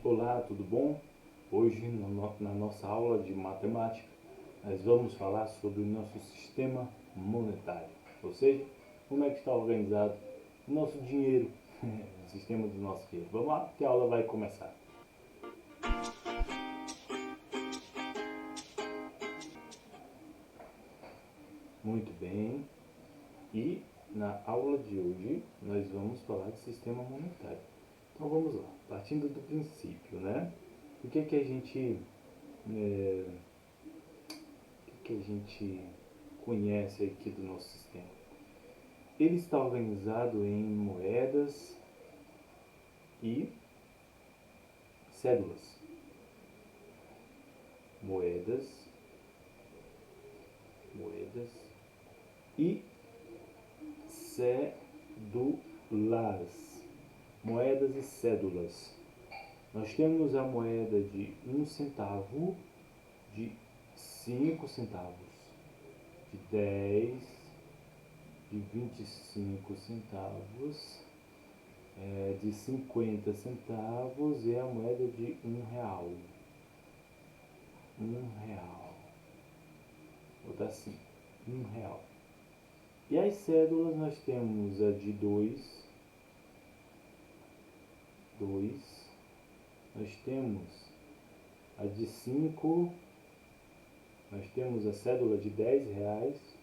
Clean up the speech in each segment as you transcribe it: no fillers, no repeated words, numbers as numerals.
Olá, tudo bom? Hoje, na nossa aula de matemática, nós vamos falar sobre o nosso sistema monetário, ou seja, como é que está organizado o nosso dinheiro, o sistema do nosso dinheiro. Vamos lá, que a aula vai começar. Muito bem, e na aula de hoje nós vamos falar de sistema monetário. Então vamos lá, partindo do princípio, né? O que a gente conhece aqui do nosso sistema? Ele está organizado em moedas e cédulas. Moedas e cédulas. Moedas e cédulas. Nós temos a moeda de 1 centavo, de 5 centavos, de 10, de 25 centavos, de 50 centavos e a moeda de R$ 1. R$ 1. Vou botar assim, R$ 1. E as cédulas nós temos a de 2, nós temos a de 5, nós temos a cédula de R$ 10,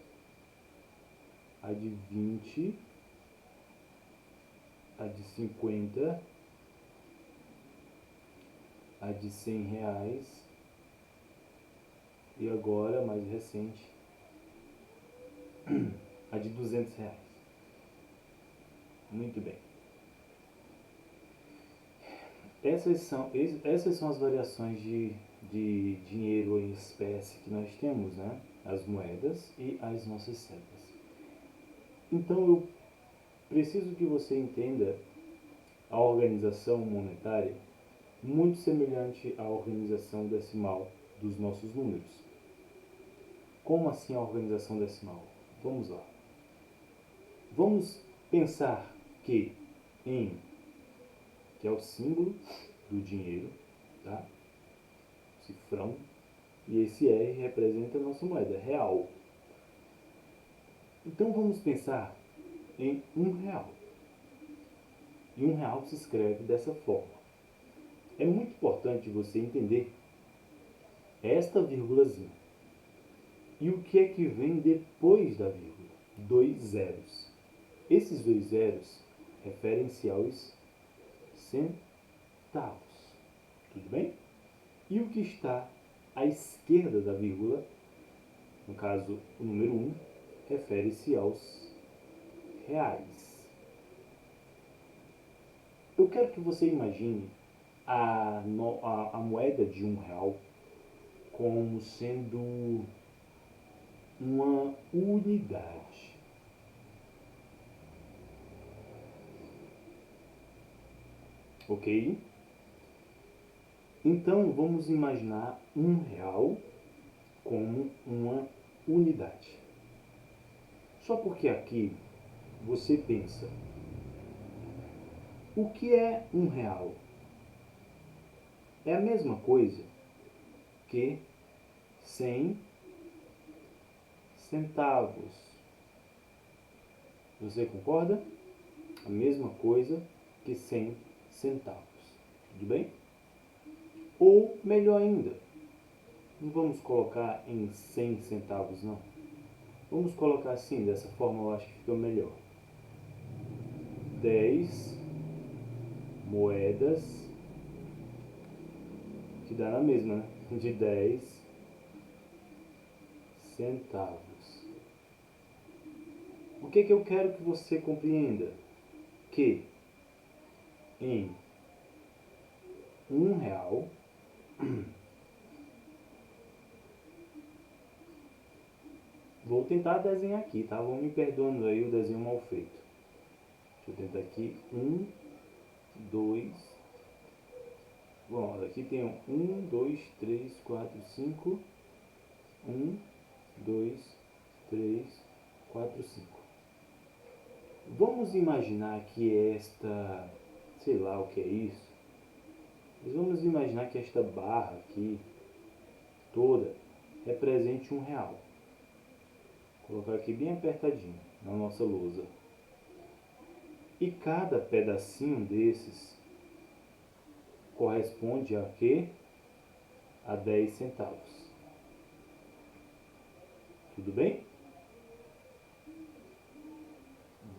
a de 20, a de 50, a de R$ 100 e agora, mais recente, a de R$ 200. Muito bem. Essas são as variações de dinheiro em espécie que nós temos, né? As moedas e as nossas cédulas. Então eu preciso que você entenda a organização monetária muito semelhante à organização decimal dos nossos números. Como assim a organização decimal? Vamos lá. Vamos pensar que que é o símbolo do dinheiro, tá? Cifrão, e esse R representa a nossa moeda, real. Então vamos pensar em R$ 1. E R$ 1 se escreve dessa forma. É muito importante você entender esta vírgulazinha. E o que é que vem depois da vírgula? 2 zeros. Esses 2 zeros referem-se aos centavos. Tudo bem? E o que está à esquerda da vírgula, no caso o número 1, refere-se aos reais. Eu quero que você imagine a moeda de R$ 1 como sendo uma unidade. Ok? Então vamos imaginar R$ 1 como uma unidade. Só porque aqui você pensa, o que é R$ 1? É a mesma coisa que 100 centavos. Você concorda? A mesma coisa que 100 centavos. Tudo bem? Ou melhor ainda, não vamos colocar em 100 centavos não. Vamos colocar assim, dessa forma eu acho que fica melhor. 10 moedas, que dá na mesma, né? De 10 centavos. O que eu quero que você compreenda? Que em R$ 1, vou tentar desenhar aqui, tá? Vão me perdoando aí o desenho mal feito. Deixa eu tentar aqui. 1, 2. Bom, aqui tem 1, 2, 3, 4, 5. 1, 2, 3, 4, 5. Vamos imaginar que esta, sei lá o que é isso, Mas vamos imaginar que esta barra aqui toda represente R$ 1. Vou colocar aqui bem apertadinho na nossa lousa. E cada pedacinho desses corresponde a quê? A 10 centavos. Tudo bem?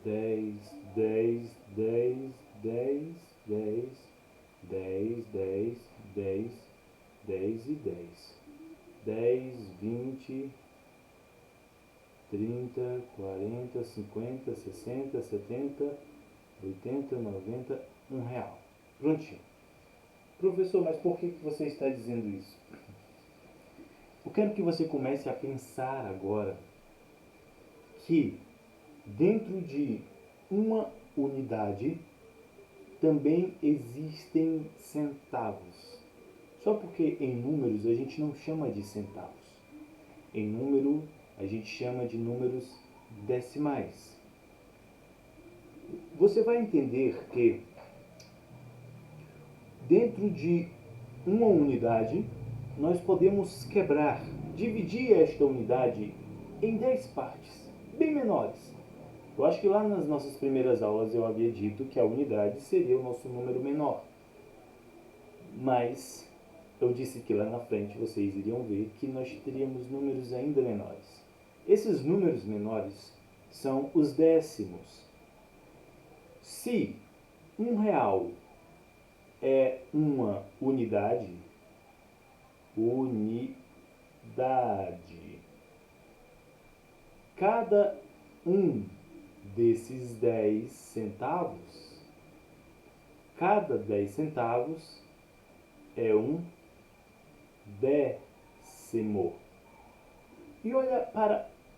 10, 10, 10, 10, 10, 10, 10, 10, 10 e 10. 10, 20, 30, 40, 50, 60, 70, 80, 90, R$ 1. Prontinho. Professor, mas por que você está dizendo isso? Eu quero que você comece a pensar agora que dentro de uma unidade também existem centavos. Só porque em números a gente não chama de centavos. Em número a gente chama de números decimais. Você vai entender que dentro de uma unidade nós podemos quebrar, dividir esta unidade em 10 partes, bem menores. Eu acho que lá nas nossas primeiras aulas eu havia dito que a unidade seria o nosso número menor. Mas eu disse que lá na frente vocês iriam ver que nós teríamos números ainda menores. Esses números menores são os décimos. Se R$ 1 é uma unidade, cada um desses 10 centavos, cada 10 centavos é um décimo. E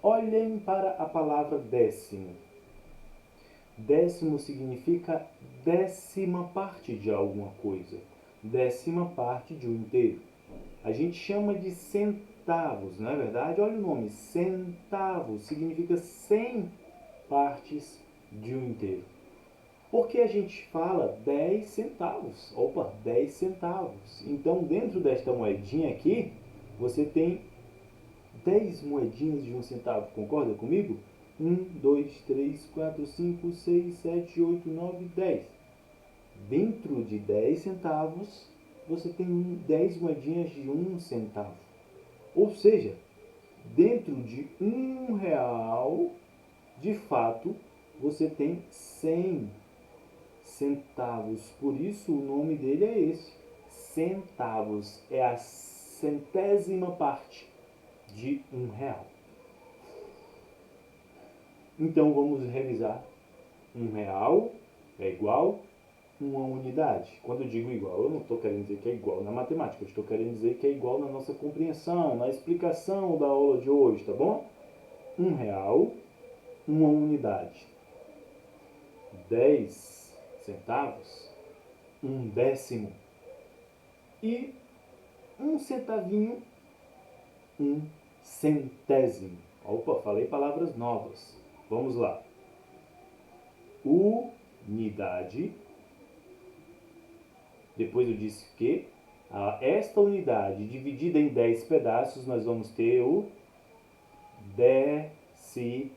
olhem para a palavra décimo. Décimo significa décima parte de alguma coisa, décima parte de um inteiro. A gente chama de centavos, não é verdade? Olha o nome, centavos, significa 100 partes de um inteiro. Por que a gente fala 10 centavos? Opa, 10 centavos. Então, dentro desta moedinha aqui, você tem 10 moedinhas de 1 centavo. Concorda comigo? 1, 2, 3, 4, 5, 6, 7, 8, 9, 10. Dentro de 10 centavos, você tem 10 moedinhas de 1 centavo. Ou seja, dentro de R$ 1, de fato, você tem 100 centavos. Por isso o nome dele é esse. Centavos é a centésima parte de R$ 1. Então vamos revisar. R$ 1 é igual a uma unidade. Quando eu digo igual, eu não estou querendo dizer que é igual na matemática. Eu estou querendo dizer que é igual na nossa compreensão, na explicação da aula de hoje, tá bom? R$ 1, uma unidade. 10 centavos, um décimo. E um centavinho, um centésimo. Opa, falei palavras novas. Vamos lá. Unidade. Depois eu disse que esta unidade dividida em 10 pedaços, nós vamos ter o décimo.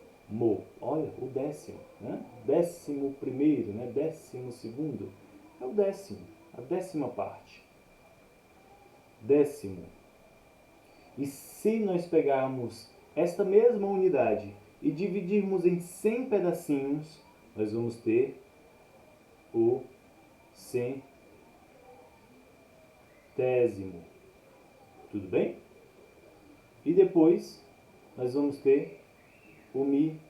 Olha, o décimo, né? 11º, né? 12º. É o décimo, a décima parte. Décimo. E se nós pegarmos esta mesma unidade e dividirmos em 100 pedacinhos, nós vamos ter o centésimo. Tudo bem? E depois nós vamos ter o milésimo.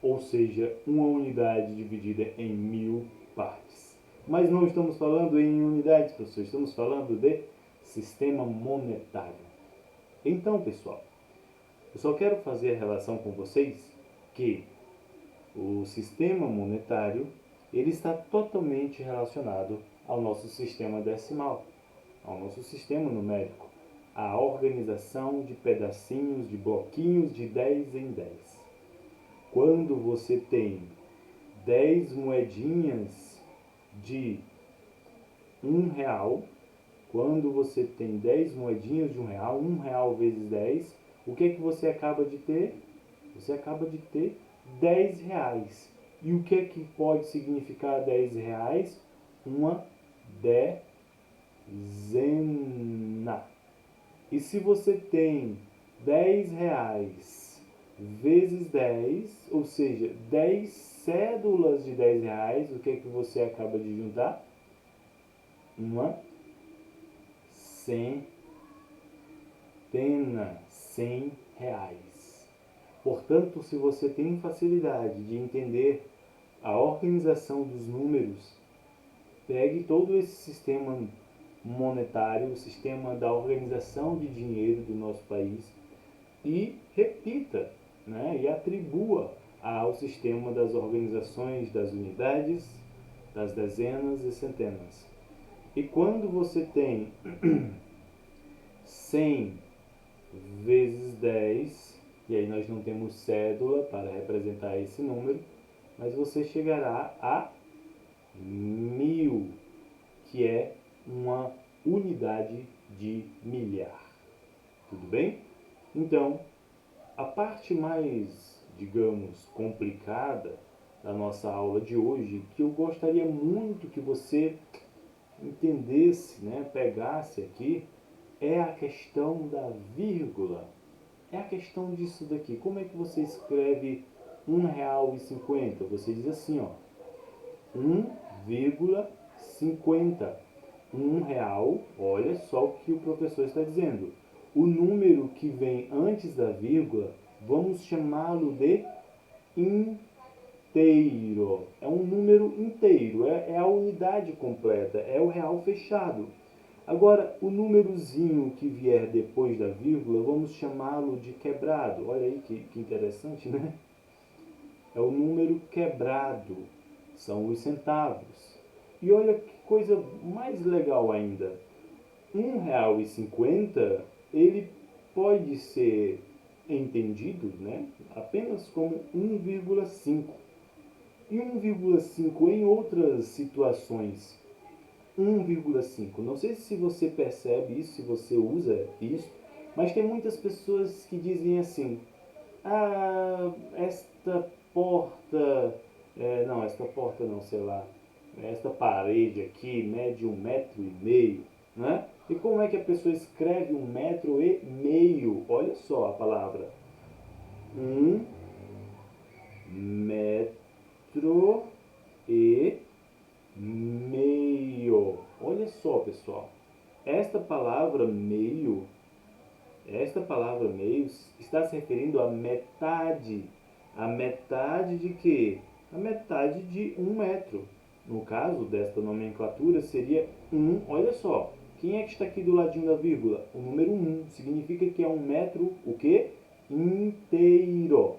Ou seja, uma unidade dividida em 1000 partes. Mas não estamos falando em unidades, professor. Estamos falando de sistema monetário. Então, pessoal, eu só quero fazer a relação com vocês que o sistema monetário ele está totalmente relacionado ao nosso sistema decimal, ao nosso sistema numérico, a organização de de bloquinhos de 10 em 10. Quando você tem 10 moedinhas de R$ 1, quando você tem 10 moedinhas de R$ 1 vezes 10, o que é que você acaba de ter? Você acaba de ter R$ 10. E o que é que pode significar R$ 10? Uma dezena. E se você tem R$ 10 vezes 10, ou seja, 10 cédulas de R$ 10, o que é que você acaba de juntar? Uma centena, R$ 100. Portanto, se você tem facilidade de entender a organização dos números, pegue todo esse sistema monetário, o sistema da organização de dinheiro do nosso país e repita, né, e atribua ao sistema das organizações das unidades, das dezenas e centenas. E quando você tem 100 vezes 10, e aí nós não temos cédula para representar esse número, mas você chegará a 1000, que é uma unidade de milhar. Tudo bem? Então, a parte mais, digamos, complicada da nossa aula de hoje, que eu gostaria muito que você entendesse, né, pegasse aqui, é a questão da vírgula. É a questão disso daqui. Como é que você escreve R$ 1,50? Você diz assim, ó, 1,50. R$ 1, olha só o que o professor está dizendo. O número que vem antes da vírgula, vamos chamá-lo de inteiro. É um número inteiro, é a unidade completa, é o real fechado. Agora, o númerozinho que vier depois da vírgula, vamos chamá-lo de quebrado. Olha aí que interessante, né? É o número quebrado, são os centavos. E olha que coisa mais legal ainda. R$ 1,50, ele pode ser entendido, né, apenas como 1,5. E 1,5 em outras situações. 1,5. Não sei se você percebe isso, se você usa isso, mas tem muitas pessoas que dizem assim: esta porta, não, esta porta não, sei lá, esta parede aqui mede 1,5 m, né? E como é que a pessoa escreve 1,5 m? Olha só a palavra: 1,5 m. Olha só, pessoal. Esta palavra meio está se referindo à metade. A metade de quê? A metade de 1 m. No caso desta nomenclatura seria 1. Olha só. Quem é que está aqui do ladinho da vírgula? O número 1. Significa que é 1 m o quê? Inteiro.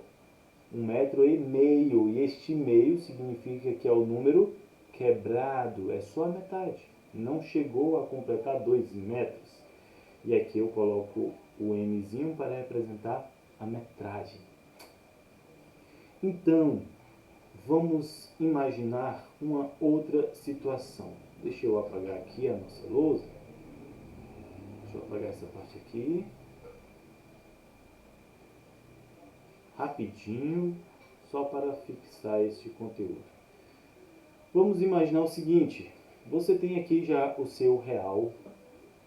1,5 m. E este meio significa que é o número quebrado. É só a metade. Não chegou a completar 2 metros. E aqui eu coloco o mzinho para representar a metragem. Então, vamos imaginar uma outra situação. Deixa eu apagar aqui a nossa lousa. Deixa eu apagar essa parte aqui. Rapidinho, só para fixar este conteúdo. Vamos imaginar o seguinte: você tem aqui já o seu real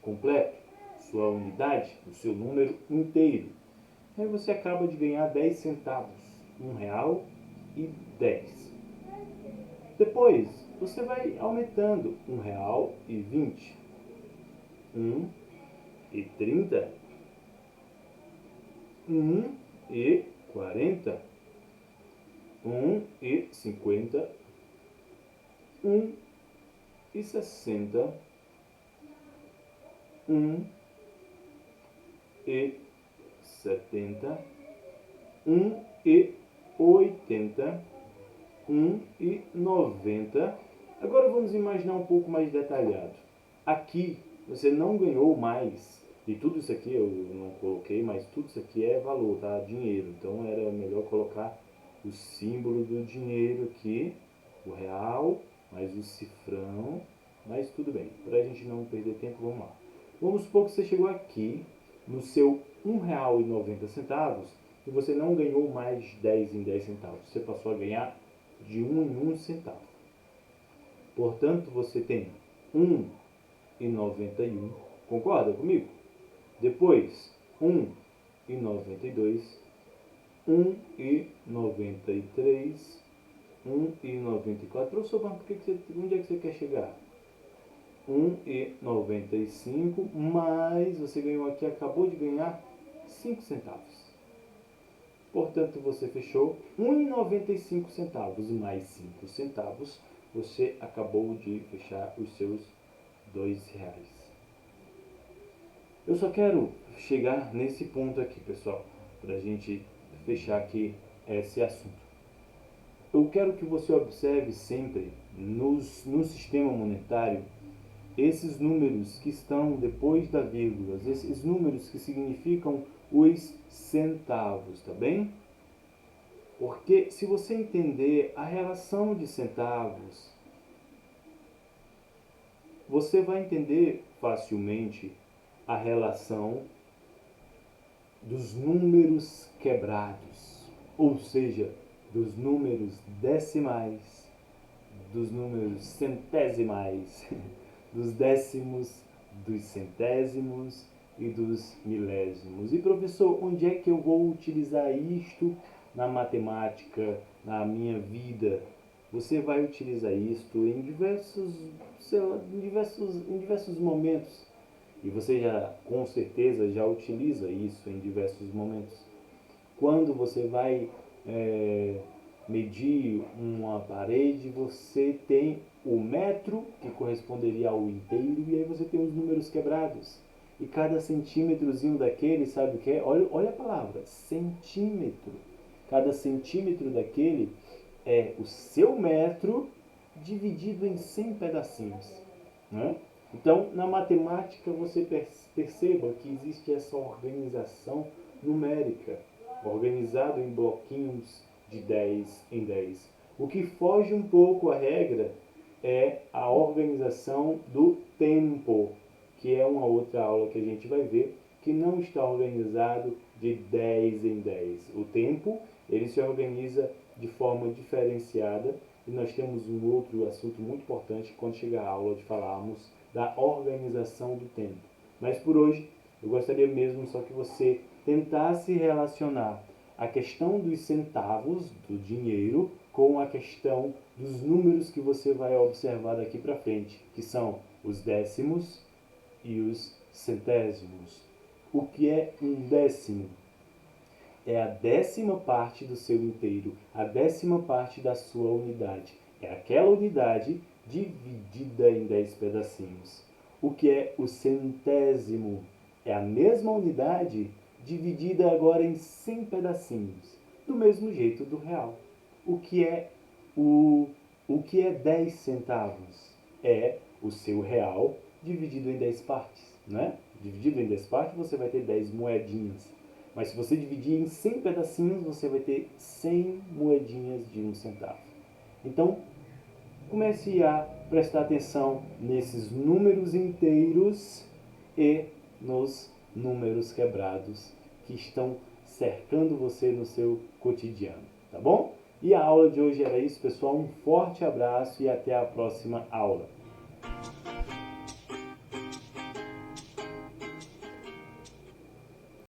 completo, sua unidade, o seu número inteiro. Aí você acaba de ganhar 10 centavos, R$ 1,10. Depois, você vai aumentando, R$ 1,20, R$ 1,30, R$ 1,40, R$ 1,50, R$ 1,60, R$ 1,70, R$ 1,80, R$ 1,90. Agora vamos imaginar um pouco mais detalhado. Aqui você não ganhou mais, e tudo isso aqui eu não coloquei, mas tudo isso aqui é valor, tá? Dinheiro. Então era melhor colocar o símbolo do dinheiro aqui, O real, mais o cifrão, mas tudo bem. Para a gente não perder tempo, vamos lá. Vamos supor que você chegou aqui no seu R$1,90 e você não ganhou mais 10 em 10 centavos. Você passou a ganhar de 1 em 1 centavo. Portanto, você tem 1,91. Concorda comigo? Depois, 1,92, 1,93, 1,94. Professor, mas onde é que você quer chegar? 1,95, mas você ganhou aqui, acabou de ganhar 5 centavos. Portanto, você fechou 1,95 centavos mais 5 centavos. Você acabou de fechar os seus R$2. Eu só quero chegar nesse ponto aqui, pessoal, para a gente fechar aqui esse assunto. Eu quero que você observe sempre no sistema monetário esses números que estão depois da vírgula, esses números que significam os centavos, tá bem? Porque se você entender a relação de centavos, você vai entender facilmente a relação dos números quebrados, ou seja, dos números decimais, dos números centesimais, dos décimos, dos centésimos e dos milésimos. E professor, onde é que eu vou utilizar isto na matemática, na minha vida? Você vai utilizar isto em diversos momentos. E você já, com certeza, já utiliza isso em diversos momentos. Quando você vai medir uma parede, você tem o metro, que corresponderia ao inteiro, e aí você tem os números quebrados. E cada centímetrozinho daquele, sabe o que é? Olha a palavra, centímetro. Cada centímetro daquele é o seu metro dividido em 100 pedacinhos. Né? Então, na matemática, você perceba que existe essa organização numérica, organizado em bloquinhos de 10 em 10. O que foge um pouco à regra é a organização do tempo, que é uma outra aula que a gente vai ver, que não está organizado de 10 em 10. O tempo, ele se organiza de forma diferenciada, e nós temos um outro assunto muito importante quando chegar a aula de falarmos da organização do tempo. Mas por hoje, eu gostaria mesmo só que você tentasse relacionar a questão dos centavos, do dinheiro, com a questão dos números que você vai observar daqui para frente, que são os décimos e os centésimos. O que é um décimo? É a 10ª parte do seu inteiro, a 10ª parte da sua unidade. É aquela unidade dividida em 10 pedacinhos. O que é o centésimo? É a mesma unidade dividida agora em 100 pedacinhos, do mesmo jeito do real. O que é 10 centavos? É o seu real dividido em 10 partes, né? Dividido em 10 partes, você vai ter 10 moedinhas. Mas se você dividir em 100 pedacinhos, você vai ter 100 moedinhas de 1 centavo. Então, comece a prestar atenção nesses números inteiros e nos números quebrados que estão cercando você no seu cotidiano, tá bom? E a aula de hoje era isso, pessoal. Um forte abraço e até a próxima aula.